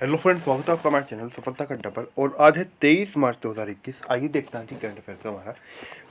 Hello friends, स्वागत है आपका हमारे चैनल सफलता का डबल। और आज है 23 मार्च 2021। आइए देखते हैं कि करंट अफेयर का हमारा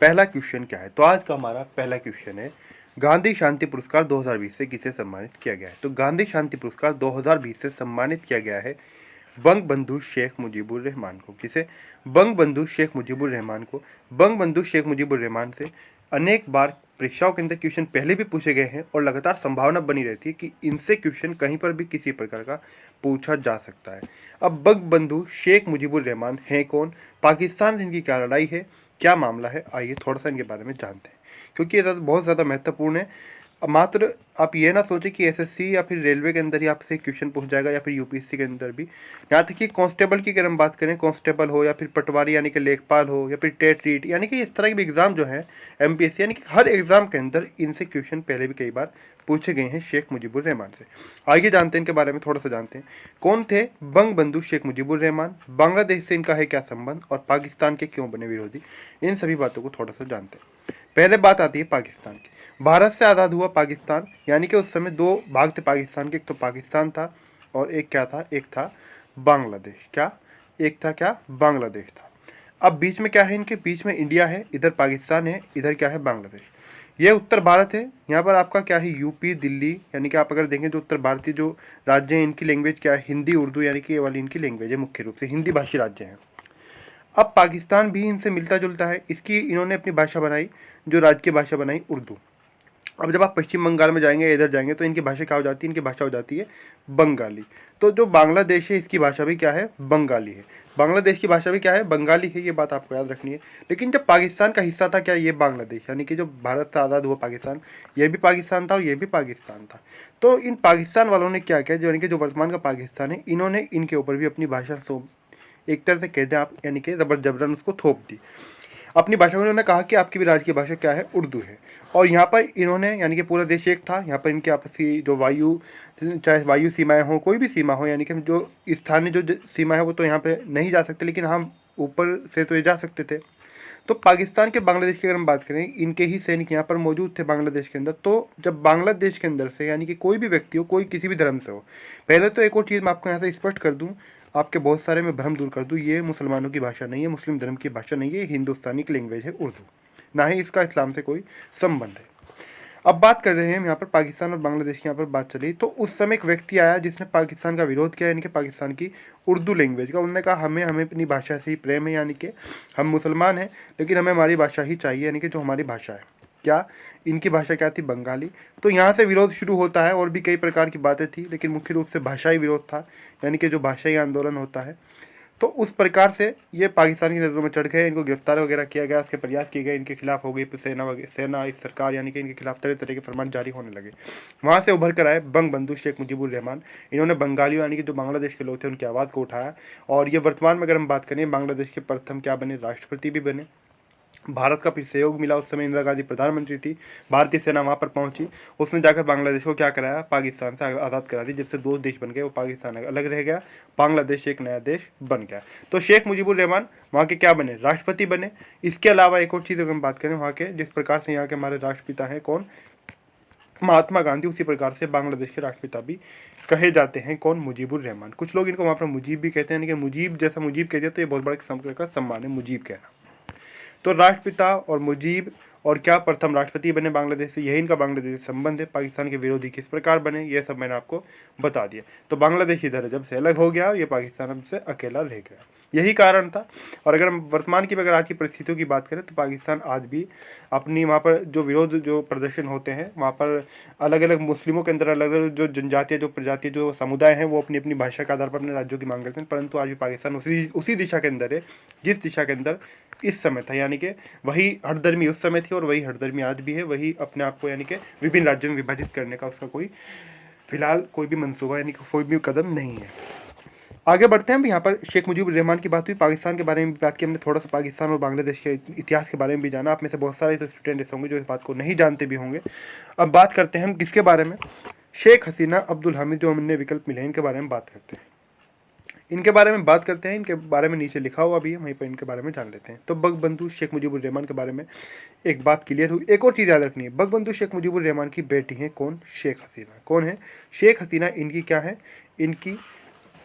पहला क्वेश्चन क्या है। तो आज का हमारा पहला क्वेश्चन है, गांधी शांति पुरस्कार 2020 से किसे सम्मानित किया गया है। तो गांधी शांति पुरस्कार 2020 से सम्मानित किया गया है बंग बंधु शेख मुजीबुर रहमान को। किसे? बंग बंधु शेख मुजीबुर रहमान को। बंग बंधु शेख मुजीबुर रहमान से अनेक बार परीक्षाओं के अंदर क्वेश्चन पहले भी पूछे गए हैं और लगातार संभावना बनी रहती है कि इनसे क्वेश्चन कहीं पर भी किसी प्रकार का पूछा जा सकता है। अब बंग बंधु शेख मुजीबुर रहमान हैं कौन, पाकिस्तान से इनकी क्या लड़ाई है, क्या मामला है, आइए थोड़ा सा इनके बारे में जानते हैं, क्योंकि ये बहुत ज़्यादा महत्वपूर्ण है। अब मात्र आप ये ना सोचें कि एसएससी या फिर रेलवे के अंदर ही आपसे क्वेश्चन पूछ जाएगा या फिर यूपीएससी के अंदर भी। यहाँ तक कि कांस्टेबल की अगर हम बात करें, कांस्टेबल हो या फिर पटवारी यानी कि लेखपाल हो या फिर टेट रीट यानी कि इस तरह के भी एग्ज़ाम जो है एमपीएससी यानी कि हर एग्ज़ाम के अंदर इनसे क्वेश्चन पहले भी कई बार पूछे गए हैं शेख मुजीबुर रहमान से। आइए जानते हैं इनके बारे में, थोड़ा सा जानते हैं कौन थे बंग बंधु शेख मुजीबुर रहमान, बांग्लादेश से इनका है क्या संबंध और पाकिस्तान के क्यों बने विरोधी, इन सभी बातों को थोड़ा सा जानते हैं। पहले बात आती है पाकिस्तान की। भारत से आज़ाद हुआ पाकिस्तान, यानी कि उस समय दो भाग थे पाकिस्तान के, एक तो पाकिस्तान था और एक क्या था, एक था बांग्लादेश। क्या? एक था क्या? बांग्लादेश था। अब बीच में क्या है, इनके बीच में इंडिया है, इधर पाकिस्तान है, इधर क्या है, बांग्लादेश। ये उत्तर भारत है। यहाँ पर आपका क्या है, यूपी, दिल्ली, यानी कि आप अगर देखें जो उत्तर भारतीय जो राज्य हैं इनकी लैंग्वेज क्या है, हिंदी उर्दू, यानी कि ये वाली इनकी लैंग्वेज है, मुख्य रूप से हिंदी भाषी राज्य हैं। अब पाकिस्तान भी इनसे मिलता जुलता है, इसकी इन्होंने अपनी भाषा बनाई, जो राज्य की भाषा बनाई उर्दू। अब जब आप पश्चिम बंगाल में जाएंगे, इधर जाएंगे, तो इनकी भाषा क्या हो जाती है, इनकी भाषा हो जाती है बंगाली। तो जो बांग्लादेश है इसकी भाषा भी क्या है, बंगाली है। बांग्लादेश की भाषा भी क्या है, बंगाली है। ये बात आपको याद रखनी है। लेकिन जब पाकिस्तान का हिस्सा था क्या, ये बांग्लादेश, यानी कि जो भारत से आज़ाद हुआ पाकिस्तान, ये भी पाकिस्तान था और ये भी पाकिस्तान था। तो इन पाकिस्तान वालों ने क्या किया, जो यानी कि जो वर्तमान का पाकिस्तान है, इन्होंने इनके ऊपर भी अपनी भाषा एक तरह से कहते हैं आप, यानी कि जबरन उसको थोप दी अपनी भाषा में। उन्होंने कहा कि आपकी भी राज्य की भाषा क्या है, उर्दू है। और यहाँ पर इन्होंने, यानी कि पूरा देश एक था, यहाँ पर इनके आपसी जो वायु, चाहे वायु सीमाएं हो, कोई भी सीमा हो, यानी कि जो स्थानीय जो सीमा है वो तो यहाँ पे नहीं जा सकते, लेकिन हम ऊपर से तो ये जा सकते थे। तो पाकिस्तान के बांग्लादेश की अगर हम बात करें, इनके ही सैनिक यहाँ पर मौजूद थे बांग्लादेश के अंदर। तो जब बांग्लादेश के अंदर से, यानी कि कोई भी व्यक्ति हो, कोई किसी भी धर्म से हो, पहले तो एक और चीज़ मैं आपको यहाँ से स्पष्ट कर दूँ, आपके बहुत सारे मैं भ्रम दूर कर दूँ, ये मुसलमानों की भाषा नहीं है, मुस्लिम धर्म की भाषा नहीं है, ये हिंदुस्तानी की लैंग्वेज है उर्दू, ना ही इसका इस्लाम से कोई संबंध है। अब बात कर रहे हैं हम यहाँ पर पाकिस्तान और बांग्लादेश की। यहाँ पर बात चली तो उस समय एक व्यक्ति आया जिसने पाकिस्तान का विरोध किया, यानी कि पाकिस्तान की उर्दू लैंग्वेज का। उन्होंने कहा हमें अपनी भाषा से ही प्रेम है, यानी कि हम मुसलमान हैं लेकिन हमें हमारी भाषा ही चाहिए, यानी कि जो हमारी भाषा है। क्या? इनकी भाषा क्या थी, बंगाली। तो यहाँ से विरोध शुरू होता है, और भी कई प्रकार की बातें थी, लेकिन मुख्य रूप से भाषाई विरोध था, यानी कि जो भाषाई आंदोलन होता है। तो उस प्रकार से ये पाकिस्तान की नज़रों में चढ़ गए, इनको गिरफ्तार वगैरह किया गया, उसके प्रयास किए गए, इनके खिलाफ हो गई सेना इस सरकार, यानी कि इनके खिलाफ तरह तरह के फरमान जारी होने लगे। वहाँ से उभर कर आए बंग बंधु शेख मुजीबुर रहमान। इन्होंने बंगालियों, यानी कि जो बांग्लादेश के लोग थे, उनकी आवाज़ को उठाया, और ये वर्तमान में अगर हम बात करें, बांग्लादेश के प्रथम क्या बने, राष्ट्रपति भी बने। भारत का फिर सहयोग मिला, उस समय इंदिरा गांधी प्रधानमंत्री थी, भारतीय सेना वहाँ पर पहुंची, उसने जाकर बांग्लादेश को क्या कराया, पाकिस्तान से आज़ाद करा दी, जिससे दो देश बन गए, वो पाकिस्तान अलग रह गया, बांग्लादेश एक नया देश बन गया। तो शेख मुजीबुर रहमान वहाँ के क्या बने, राष्ट्रपति बने। इसके अलावा एक और चीज़ अगर हम बात करें, वहाँ के जिस प्रकार से यहाँ के हमारे राष्ट्रपिता हैं कौन, महात्मा गांधी, उसी प्रकार से बांग्लादेश के राष्ट्रपिता भी कहे जाते हैं कौन, मुजीबुर रहमान। कुछ लोग इनको वहाँ पर मुजीब भी कहते हैं, यानी कि मुजीब जैसा मुजीब कहते हैं, तो ये बहुत बड़ा का सम्मान है मुजीब कहना। तो राष्ट्रपिता और मुजीब और क्या प्रथम राष्ट्रपति बने बांग्लादेश से, यही इनका बांग्लादेश से संबंध है। पाकिस्तान के विरोधी किस प्रकार बने, ये सब मैंने आपको बता दिया। तो बांग्लादेश इधर जब से अलग हो गया और ये पाकिस्तान अब से अकेला रह गया, यही कारण था। और अगर हम वर्तमान की, अगर आज की परिस्थितियों की बात करें, तो पाकिस्तान आज भी अपनी वहाँ पर जो विरोध, जो प्रदर्शन होते हैं, वहाँ पर अलग अलग मुस्लिमों के अंदर अलग अलग जो जनजातीय, जो प्रजातीय, जो समुदाय हैं, वो अपनी अपनी भाषा के आधार पर अपने राज्यों की मांग करते हैं। परंतु आज भी पाकिस्तान उसी दिशा के अंदर है जिस दिशा के अंदर इस समय था, यानी कि वही हठधर्मी उस समय थी और वही हठधर्मी आज भी है। वही अपने आप को, यानी कि विभिन्न राज्यों में विभाजित करने का उसका कोई फिलहाल कोई भी मंसूबा, यानी कि कोई भी कदम नहीं है। आगे बढ़ते हैं। यहाँ पर शेख मुजीबुर रहमान की बात हुई, पाकिस्तान के बारे में भी बात की हमने, थोड़ा सा पाकिस्तान और बांग्लादेश के इतिहास के बारे में भी जाना। आप में से बहुत सारे तो स्टूडेंट ऐसे होंगे जो इस बात को नहीं जानते भी होंगे। अब बात करते हैं हम किसके बारे में, शेख हसीना अब्दुल हामिद, जो हमने विकल्प मिले, इनके बारे में बात करते हैं। इनके बारे में बात करते हैं, इनके बारे में नीचे लिखा हुआ भी है, वहीं पर इनके बारे में जान लेते हैं। तो बंगबंधु शेख मुजीबुर रहमान के बारे में एक बात क्लियर हुई। एक और चीज़ याद रखनी है, बंगबंधु शेख मुजीबुर रहमान की बेटी है कौन, शेख हसीना। कौन है? शेख हसीना। इनकी क्या है, इनकी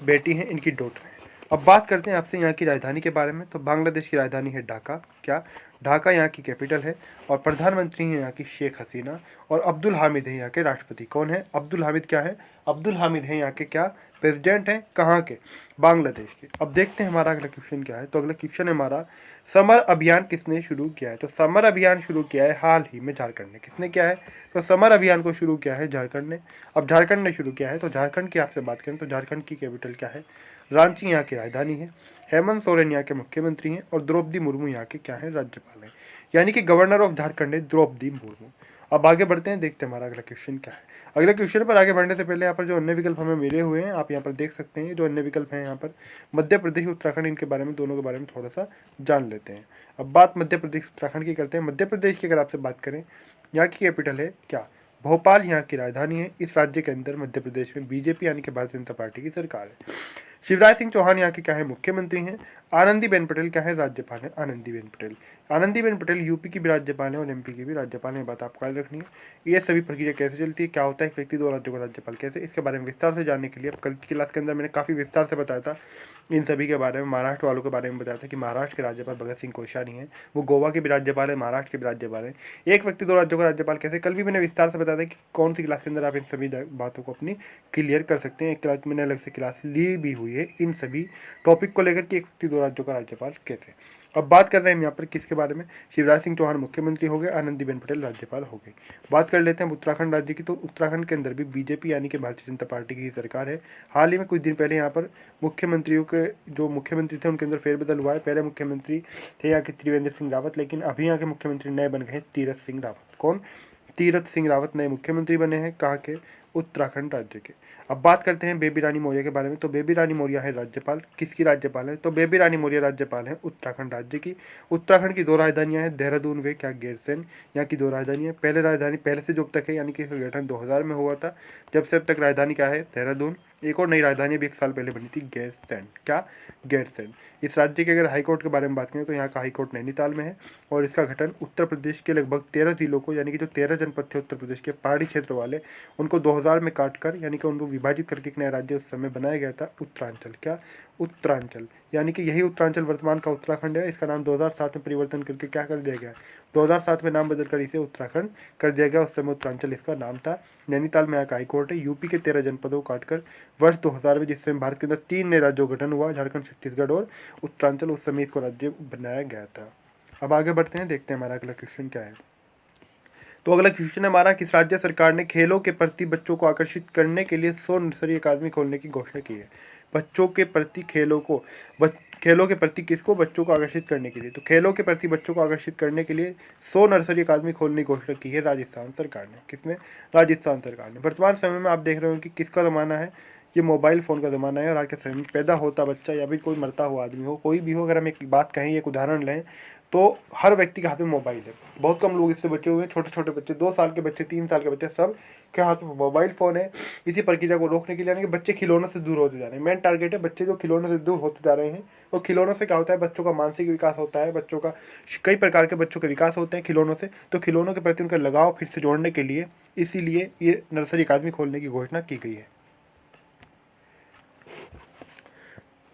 बेटी हैं, इनकी डॉटर हैं। अब बात करते हैं आपसे यहाँ की राजधानी के बारे में। तो बांग्लादेश की राजधानी है ढाका। क्या? ढाका यहाँ की कैपिटल है। और प्रधानमंत्री हैं यहाँ की शेख हसीना। और अब्दुल हामिद है यहाँ के राष्ट्रपति। कौन है? अब्दुल हामिद क्या है? अब्दुल हामिद है यहाँ के क्या? प्रेसिडेंट हैं। कहाँ के? बांग्लादेश के। अब देखते हैं हमारा अगला क्वेश्चन क्या है। तो अगला क्वेश्चन है हमारा, समर अभियान किसने शुरू किया है? तो समर अभियान शुरू किया है हाल ही में झारखंड ने। किसने किया है? तो समर अभियान को शुरू किया है झारखंड ने। अब झारखंड ने शुरू किया है, तो झारखंड की आपसे बात करें तो झारखंड की कैपिटल क्या है? रांची यहाँ की राजधानी है। हेमंत सोरेन यहाँ के मुख्यमंत्री हैं। और द्रौपदी मुर्मू यहाँ के क्या है? राज्यपाल हैं। यानी कि गवर्नर ऑफ झारखंड है द्रौपदी मुर्मू। अब आगे बढ़ते हैं, देखते हैं हमारा अगला क्वेश्चन क्या है। अगले क्वेश्चन पर आगे बढ़ने से पहले यहाँ पर जो अन्य विकल्प हमें मिले हुए हैं, आप यहाँ पर देख सकते हैं। जो अन्य विकल्प हैं यहाँ पर मध्य प्रदेश उत्तराखंड, इनके बारे में, दोनों के बारे में थोड़ा सा जान लेते हैं। अब बात मध्य प्रदेश उत्तराखंड की करते हैं। मध्य प्रदेश की अगर आपसे बात करें, यहाँ की कैपिटल है क्या? भोपाल यहाँ की राजधानी है। इस राज्य के अंदर मध्य प्रदेश में बीजेपी यानी कि भारतीय जनता पार्टी की सरकार है। शिवराज सिंह चौहान यहाँ के क्या है? मुख्यमंत्री हैं। आनंदीबेन पटेल क्या है? राज्यपाल है। आनंदीबेन पटेल। आनंदीबेन पटेल यूपी की भी राज्यपाल है और एमपी की भी राज्यपाल है। बात आपको याद रखनी है। ये सभी प्रक्रिया कैसे चलती है, क्या होता है एक व्यक्ति दो राज्यों का राज्यपाल कैसे, इसके बारे में विस्तार से जानने के लिए, अब कल की क्लास के अंदर मैंने काफ़ी विस्तार से बताया था इन सभी के बारे में। महाराष्ट्र वालों के बारे में बताया था कि महाराष्ट्र के राज्यपाल भगत सिंह कोश्यारी हैं, वो गोवा के भी राज्यपाल है, महाराष्ट्र के भी राज्यपाल हैं। एक व्यक्ति दो राज्यों का राज्यपाल कैसे, कल भी मैंने विस्तार से बताया था कि कौन सी क्लास के अंदर आप इन सभी बातों को अपनी क्लियर कर सकते हैं। एक क्लास मैंने अलग से क्लास ली भी हुई है इन सभी टॉपिक को लेकर कि एक व्यक्ति दो राज्यों का राज्यपाल कैसे। अब बात कर रहे हैं हम यहाँ पर किसके बारे में? शिवराज सिंह चौहान मुख्यमंत्री हो गए, आनंदीबेन पटेल राज्यपाल हो गई। बात कर लेते हैं उत्तराखंड राज्य की। तो उत्तराखंड के अंदर भी बीजेपी यानी कि भारतीय जनता पार्टी की सरकार है। हाल ही में कुछ दिन पहले यहाँ पर मुख्यमंत्रियों के जो मुख्यमंत्री थे उनके अंदर फेरबदल हुआ है। पहले मुख्यमंत्री थे यहाँ के त्रिवेंद्र सिंह रावत, लेकिन अभी यहाँ के मुख्यमंत्री नए बन गए हैं तीरथ सिंह रावत। कौन? तीरथ सिंह रावत नए मुख्यमंत्री बने हैं। कहाँ के? उत्तराखंड राज्य के। अब बात करते हैं बेबी रानी मौर्य के बारे में। तो बेबी रानी मौर्य है राज्यपाल। किसकी राज्यपाल है? तो बेबी रानी मौर्य राज्यपाल है उत्तराखंड राज्य की। उत्तराखंड की दो राजधानियां हैं, देहरादून वे क्या गैरसैंण। यहाँ की दो राजधानियां। पहले राजधानी पहले से जो अब तक है, यानी कि इसका गठन 2000 में हुआ था। जब से अब तक राजधानी क्या है? देहरादून। एक और नई राजधानी भी 1 साल पहले बनी थी, गैरसैंण। क्या? गैरसैंण। इस राज्य के अगर हाईकोर्ट के बारे में बात करें तो यहाँ का हाईकोर्ट नैनीताल में है। और इसका गठन उत्तर प्रदेश के लगभग 13 जिलों को, यानी कि जो 13 जनपद थे उत्तर प्रदेश के पहाड़ी क्षेत्र वाले, उनको 2000 में काटकर, यानी कि उनको विभाजित करके एक नया राज्य उस समय बनाया गया था, उत्तरांचल। क्या? उत्तरांचल। यानी कि यही उत्तरांचल वर्तमान का उत्तराखंड है। इसका नाम 2007 में परिवर्तन करके क्या कर दिया गया? 2007 में नाम बदलकर इसे उत्तराखंड कर दिया गया। उस समय उत्तरांचल इसका नाम था। नैनीताल में यहाँ का हाईकोर्ट है। यूपी के 13 जनपदों को काटकर वर्ष 2000 में, जिस समय भारत के अंदर 3 नए राज्यों का गठन हुआ, झारखंड, छत्तीसगढ़ और उत्तरांचल, उस समय इसको राज्य बनाया गया था। अब आगे बढ़ते हैं, देखते हैं हमारा अगला क्वेश्चन क्या है। तो अगला क्वेश्चन है हमारा, किस राज्य सरकार ने खेलों के प्रति बच्चों को आकर्षित करने के लिए 100 नर्सरी अकादमी खोलने की घोषणा की है? बच्चों के प्रति खेलों के प्रति किसको? बच्चों को आकर्षित करने के लिए। तो खेलों के प्रति बच्चों को आकर्षित करने के लिए 100 नर्सरी अकादमी खोलने की घोषणा की है राजस्थान सरकार ने। किसने? राजस्थान सरकार ने। वर्तमान समय में आप देख रहे हो कि किसका ज़माना है? ये मोबाइल फ़ोन का ज़माना है। और आज के समय में पैदा होता बच्चा या फिर कोई मरता हुआ आदमी हो, कोई भी हो, अगर हम एक बात कहें, एक उदाहरण लें, तो हर व्यक्ति के हाथ में मोबाइल है। बहुत कम लोग इससे बचे हुए हैं। छोटे छोटे बच्चे, 2 साल के बच्चे, 3 साल के बच्चे, सब के हाथ में मोबाइल फ़ोन है। इसी प्रक्रिया को रोकने के लिए, यानी कि बच्चे खिलौनों से दूर होते जा रहे हैं। मेन टारगेट है बच्चे जो खिलौनों से दूर होते जा रहे हैं। तो खिलौनों से क्या होता है? बच्चों का मानसिक विकास होता है, बच्चों का कई प्रकार के बच्चों के विकास होते हैं खिलौनों से। तो खिलौनों के प्रति उनका लगाव फिर से जोड़ने के लिए, इसीलिए ये नर्सरी अकादमी खोलने की घोषणा की गई है।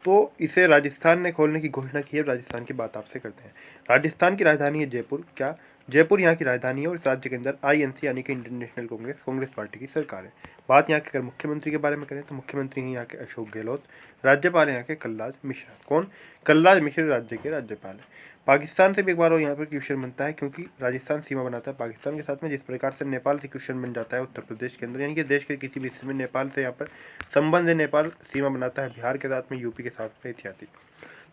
तो इसे राजस्थान ने खोलने की घोषणा की है। राजस्थान की बात आपसे करते हैं। राजस्थान की राजधानी है जयपुर। क्या? जयपुर यहाँ की राजधानी है। और इस राज्य के अंदर आईएनसी यानी कि इंडियन नेशनल कांग्रेस पार्टी की सरकार है। बात यहाँ के अगर मुख्यमंत्री के बारे में करें तो मुख्यमंत्री हैं यहाँ के अशोक गहलोत। राज्यपाल यहाँ के कलराज मिश्रा। कौन? कलराज मिश्र राज्य के राज्यपाल है। पाकिस्तान से भी एक बार और यहाँ पर क्वेश्चन बनता है, क्योंकि राजस्थान सीमा बनाता है पाकिस्तान के साथ में। जिस प्रकार से नेपाल से क्वेश्चन बन जाता है उत्तर प्रदेश के अंदर, यानी कि देश के किसी भी हिस्से में नेपाल से यहाँ पर संबंध है, नेपाल सीमा बनाता है बिहार के साथ में, यूपी के साथ में इत्यादि।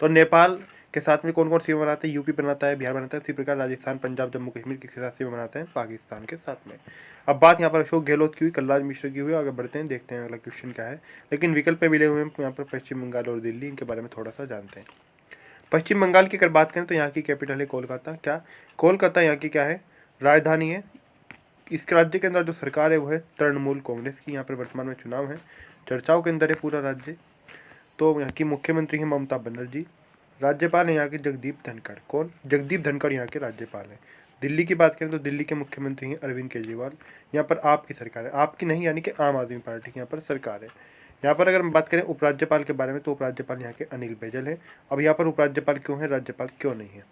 तो नेपाल के साथ में कौन कौन सीमा बनाते हैं? यूपी बनाता है, बिहार बनाता है। इसी प्रकार राजस्थान, पंजाब, जम्मू कश्मीर किसके साथ सीमा बनाते हैं? पाकिस्तान के साथ में। अब बात यहाँ पर अशोक गहलोत की हुई, कलराज मिश्र की हुई। आगे बढ़ते हैं, देखते हैं अगला क्वेश्चन क्या है। लेकिन विकल्प में मिले हुए हैं यहाँ पर पश्चिम बंगाल और दिल्ली, इनके बारे में थोड़ा सा जानते हैं। पश्चिम बंगाल की अगर बात करें तो यहाँ की कैपिटल है कोलकाता। क्या? कोलकाता यहाँ की क्या है? राजधानी है। इस राज्य के अंदर जो सरकार है वो है तृणमूल कांग्रेस की। यहाँ पर वर्तमान में चुनाव है, चर्चाओं के अंदर है पूरा राज्य। तो यहाँ की मुख्यमंत्री है ममता बनर्जी। राज्यपाल है यहाँ के जगदीप धनखड़। कौन? जगदीप धनखड़ यहाँ के राज्यपाल है। दिल्ली की बात करें तो दिल्ली के मुख्यमंत्री हैं अरविंद केजरीवाल। यहाँ पर आपकी सरकार है, आपकी नहीं, यानी कि आम आदमी पार्टी की यहाँ पर सरकार है। यहाँ पर अगर हम बात करें उपराज्यपाल के बारे में तो उपराज्यपाल यहाँ के अनिल बैजल है। अब यहाँ पर उपराज्यपाल क्यों है, राज्यपाल क्यों नहीं है?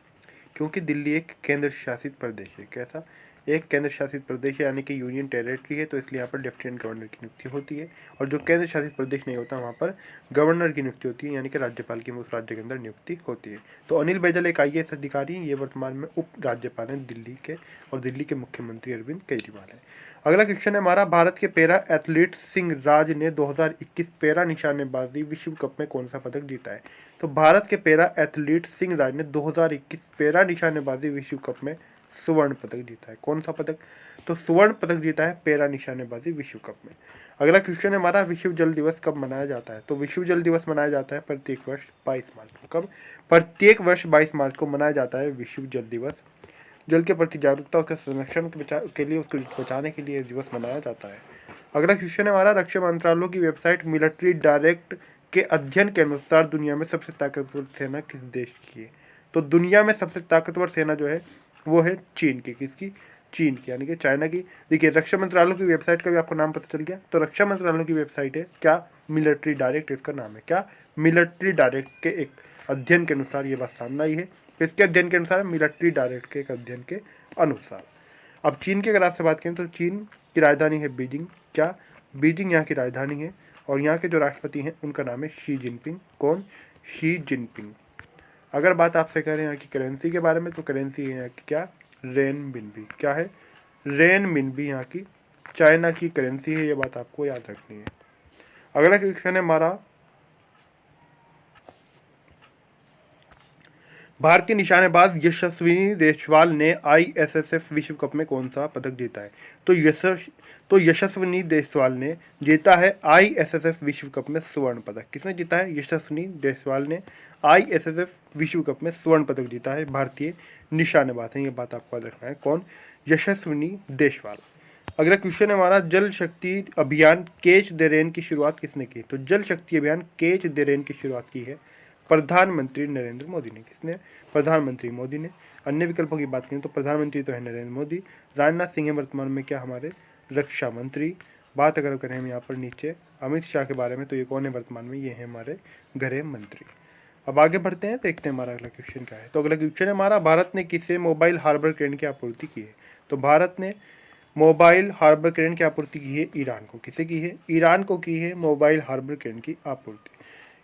क्योंकि दिल्ली एक केंद्र शासित प्रदेश है। कैसा? एक केंद्र शासित प्रदेश है, यानी कि यूनियन टेरिटरी है, तो इसलिए यहाँ पर लेफ्टिनेंट गवर्नर की नियुक्ति होती है। और जो केंद्र शासित प्रदेश नहीं होता वहाँ पर गवर्नर की नियुक्ति होती है, यानी कि राज्यपाल की उस राज्य के अंदर नियुक्ति होती है। तो अनिल बैजल एक IAS अधिकारी, ये वर्तमान में उप राज्यपाल हैं दिल्ली के, और दिल्ली के मुख्यमंत्री अरविंद केजरीवाल है। अगला क्वेश्चन है हमारा, भारत के पैरा एथलीट सिंह राज ने 2021 पैरा निशानेबाजी विश्व कप में कौन सा पदक जीता है? तो भारत के पैरा एथलीट सिंह राज ने 2021 पैरा निशानेबाजी विश्व कप में स्वर्ण पदक जीता है। कौन सा पदक? तो स्वर्ण पदक जीता है पैरा निशानेबाजी विश्व कप में। अगला क्वेश्चन है हमारा, विश्व जल दिवस कब मनाया जाता है? तो विश्व जल दिवस मनाया जाता है प्रत्येक वर्ष 22 मार्च को। कब? प्रत्येक वर्ष 22 मार्च को मनाया जाता है विश्व जल दिवस। जल के प्रति जागरूकता, उसके संरक्षण के लिए, उसको बचाने के लिए दिवस मनाया जाता है। अगला क्वेश्चन है हमारा, रक्षा मंत्रालय की वेबसाइट मिलिट्री डायरेक्ट के अध्ययन के अनुसार दुनिया में सबसे ताकतवर सेना किस देश की है? तो दुनिया में सबसे ताकतवर सेना जो है वो है चीन की। किसकी? चीन की, यानी कि चाइना की। देखिए, रक्षा मंत्रालय की वेबसाइट का भी आपको नाम पता चल गया। तो रक्षा मंत्रालय की वेबसाइट है क्या? मिलिट्री डायरेक्ट, इसका नाम है क्या? मिलिट्री डायरेक्ट के एक अध्ययन के अनुसार ये बात सामने आई है। किसके अध्ययन के अनुसार? मिलिट्री डायरेक्ट के एक अध्ययन के अनुसार। अब चीन की अगर आपसे बात करें तो चीन की राजधानी है बीजिंग। क्या? बीजिंग यहाँ की राजधानी है, और यहाँ के जो राष्ट्रपति हैं उनका नाम है शी जिनपिंग। कौन? Xi Jinping. अगर बात आपसे करें यहाँ की करेंसी के बारे में तो करेंसी है यहाँ की क्या? रेनमिनबी। क्या है? रेनमिनबी यहाँ की चाइना की करेंसी है, ये बात आपको याद रखनी है। अगला क्वेश्चन है हमारा, भारतीय निशानेबाज यशस्विनी देशवाल ने ISSF विश्व कप में कौन सा पदक जीता है? तो यशस्विनी देशवाल ने जीता है ISSF विश्व कप में स्वर्ण पदक। किसने जीता है? यशस्विनी देशवाल ने ISSF विश्व कप में स्वर्ण पदक जीता है। भारतीय निशानेबाज हैं, ये बात आपको याद रखना है। कौन? यशस्विनी देशवाल। अगला क्वेश्चन है हमारा, जल शक्ति अभियान कैच द रेन की शुरुआत किसने की? तो जल शक्ति अभियान कैच द रेन की शुरुआत की है प्रधानमंत्री नरेंद्र मोदी ने। किसने? प्रधानमंत्री मोदी ने। अन्य विकल्पों की बात करें तो प्रधानमंत्री तो है नरेंद्र मोदी, राजनाथ सिंह है वर्तमान में क्या? हमारे रक्षा मंत्री। बात अगर करें हम यहाँ पर नीचे अमित शाह के बारे में तो ये कौन है वर्तमान में? ये है हमारे गृह मंत्री। अब आगे बढ़ते हैं, देखते हैं हमारा अगला क्वेश्चन क्या है। तो अगला क्वेश्चन है हमारा, भारत ने किसे मोबाइल हार्बर क्रेन की आपूर्ति की है? तो भारत ने मोबाइल हार्बर क्रेन की आपूर्ति की है ईरान को। किसे की है? ईरान को की है मोबाइल हार्बर क्रेन की आपूर्ति।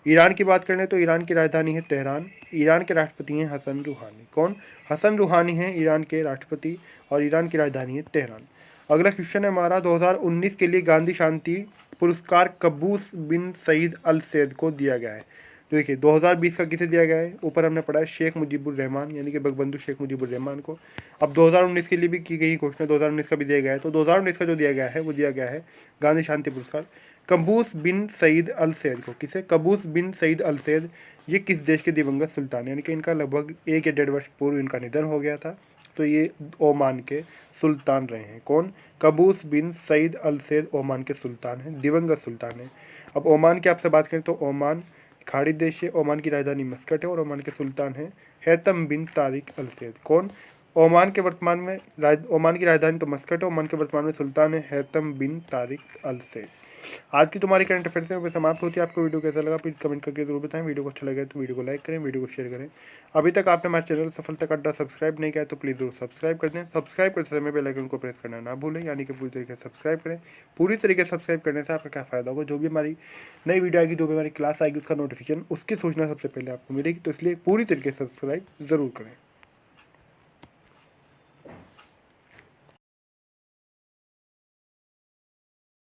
ईरान की बात करें तो ईरान की राजधानी है तेहरान। ईरान के राष्ट्रपति हैं हसन रूहानी। कौन? हसन रूहानी हैं ईरान के राष्ट्रपति, और ईरान की राजधानी है तेहरान। अगला क्वेश्चन है हमारा, 2019 के लिए गांधी शांति पुरस्कार कबूस बिन सईद अल सैद को दिया गया है। तो देखिए 2020 का किसे दिया गया है? ऊपर हमने पढ़ा है शेख मुजीबुर रहमान, यानी कि बंगबंधु शेख मुजीबुर रहमान को। अब 2019 के लिए भी की गई घोषणा, 2019 का भी दिया गया है। तो 2019 का जो दिया गया है वो दिया गया है गांधी शांति पुरस्कार कबूस बिन सईद अल सैद को। किसे? कबूस बिन सईद अल सैद। ये किस देश के दिवंगत सुल्तान, यानी कि इनका लगभग 1 या 1.5 वर्ष पूर्व इनका निधन हो गया था। तो ये ओमान के सुल्तान रहे हैं। कौन? कबूस बिन सईद अल सैद ओमान के सुल्तान हैं, दिवंगत सुल्तान हैं। अब ओमान की आपसे बात करें तो ओमान खाड़ी देश है, ओमान की राजधानी मस्कट है, और ओमान के सुल्तान हैं हैतम बिन तारिक अल सैद। कौन? ओमान के वर्तमान में ओमान की राजधानी तो मस्कट है, ओमान के वर्तमान में सुल्तान है हैतम बिन तारिक अल सैद। आज की तुम्हारी करंट अफेयर्स में समाप्त होती है। आपको वीडियो कैसा लगा प्लीज़ कमेंट करके जरूर बताएं। वीडियो को अच्छा लगे तो वीडियो को लाइक करें, वीडियो को शेयर करें। अभी तक आपने हमारे चैनल सफलता अड्डा सब्सक्राइब नहीं किया तो प्लीज़ जरूर सब्सक्राइब कर दें। सब्सक्राइब करते समय बेल आइकन को प्रेस करना ना भूलें, यानी कि पूरी तरीके से सब्सक्राइब करें। पूरी तरीके से सब्सक्राइब करने से आपका क्या फ़ायदा होगा? जो भी हमारी नई वीडियो आएगी, जो भी हमारी क्लास आएगी, उसका नोटिफिकेशन उसकी सूचना सबसे पहले आपको मिलेगी। तो इसलिए पूरी तरीके से सब्सक्राइब ज़रूर करें।